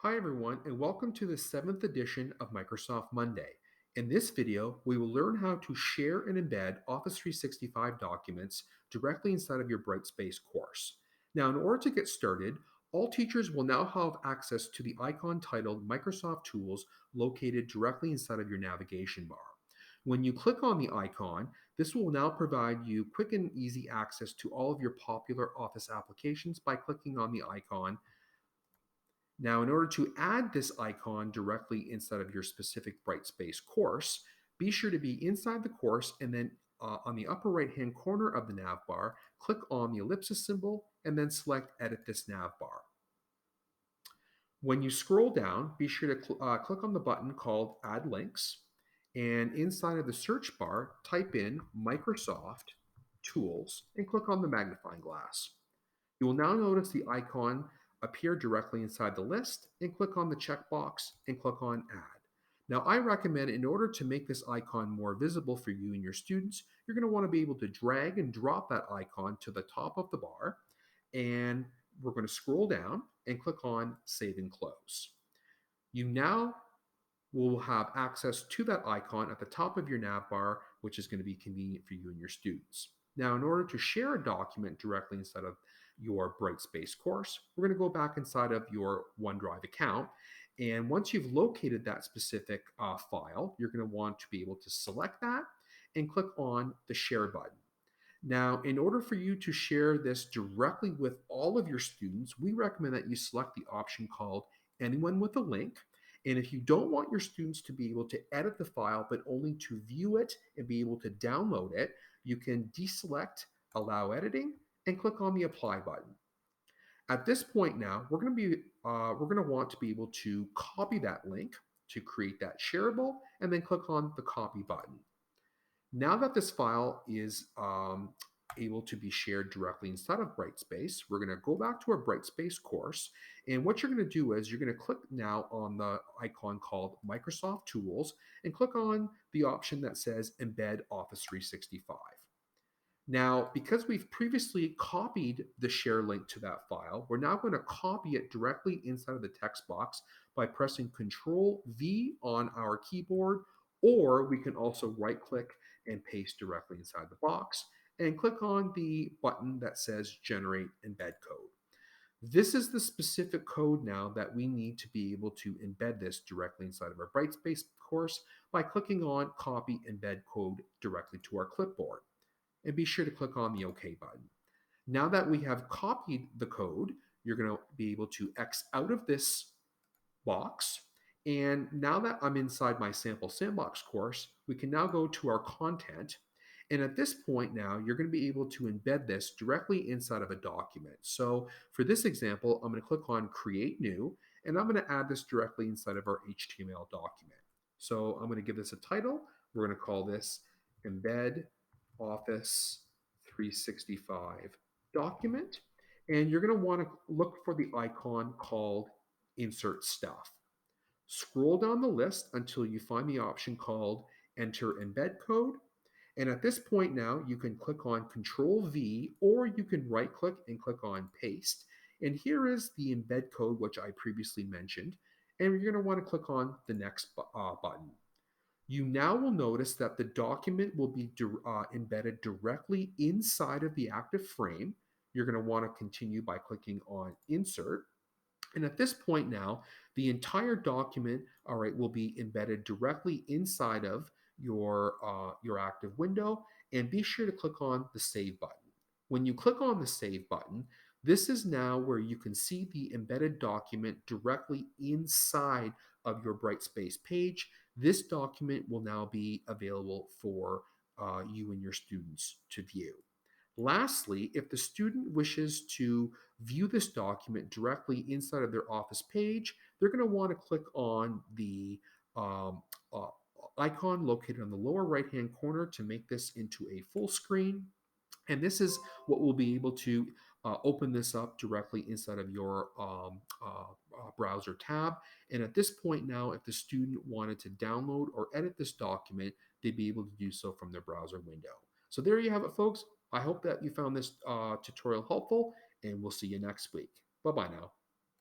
Hi everyone, and welcome to the 7th edition of Microsoft Monday. In this video, we will learn how to share and embed Office 365 documents directly inside of your Brightspace course. Now, in order to get started, all teachers will now have access to the icon titled Microsoft Tools located directly inside of your navigation bar. When you click on the icon, this will now provide you quick and easy access to all of your popular Office applications by clicking on the icon. Now, in order to add this icon directly inside of your specific Brightspace course, be sure to be inside the course and then on the upper right hand corner of the nav bar, click on the ellipsis symbol and then select Edit this nav bar. When you scroll down, be sure to click on the button called Add Links, and inside of the search bar, type in Microsoft Tools and click on the magnifying glass. You will now notice the icon appear directly inside the list and click on the checkbox and click on Add. Now, I recommend in order to make this icon more visible for you and your students, you're going to want to be able to drag and drop that icon to the top of the bar, and we're going to scroll down and click on Save and Close. You now will have access to that icon at the top of your nav bar, which is going to be convenient for you and your students. Now, in order to share a document directly inside of your Brightspace course, we're going to go back inside of your OneDrive account. And once you've located that specific file, you're going to want to be able to select that and click on the Share button. Now, in order for you to share this directly with all of your students, we recommend that you select the option called Anyone with a Link. And if you don't want your students to be able to edit the file, but only to view it and be able to download it, you can deselect Allow Editing and click on the Apply button. At this point now, we're going to want to be able to copy that link to create that shareable, and then click on the Copy button. Now that this file is able to be shared directly inside of Brightspace, we're going to go back to our Brightspace course. And what you're going to do is you're going to click now on the icon called Microsoft Tools and click on the option that says Embed Office 365. Now, because we've previously copied the share link to that file, we're now going to copy it directly inside of the text box by pressing Control V on our keyboard, or we can also right click and paste directly inside the box and click on the button that says Generate Embed Code. This is the specific code now that we need to be able to embed this directly inside of our Brightspace course by clicking on Copy Embed Code directly to our clipboard. And be sure to click on the OK button. Now that we have copied the code, you're going to be able to X out of this box. And now that I'm inside my sample sandbox course, we can now go to our content. And at this point now, you're going to be able to embed this directly inside of a document. So for this example, I'm going to click on Create New, and I'm going to add this directly inside of our HTML document. So I'm going to give this a title. We're going to call this Embed Office 365 document. And you're going to want to look for the icon called Insert Stuff. Scroll down the list until you find the option called Enter Embed Code. And at this point now, you can click on Control V, or you can right click and click on Paste. And here is the embed code, which I previously mentioned. And you're going to want to click on the next button. You now will notice that the document will be embedded directly inside of the active frame. You're going to want to continue by clicking on Insert. And at this point now, the entire document, all right, will be embedded directly inside of your active window. And be sure to click on the Save button. When you click on the Save button, this is now where you can see the embedded document directly inside of your Brightspace page. This document will now be available for you and your students to view. Lastly, if the student wishes to view this document directly inside of their Office page, they're going to want to click on the um, uh, icon located on the lower right-hand corner to make this into a full screen. And this is what we'll be able to open this up directly inside of your browser tab. And at this point now, if the student wanted to download or edit this document, they'd be able to do so from their browser window. So there you have it, folks. I hope that you found this tutorial helpful, and we'll see you next week. Bye-bye now.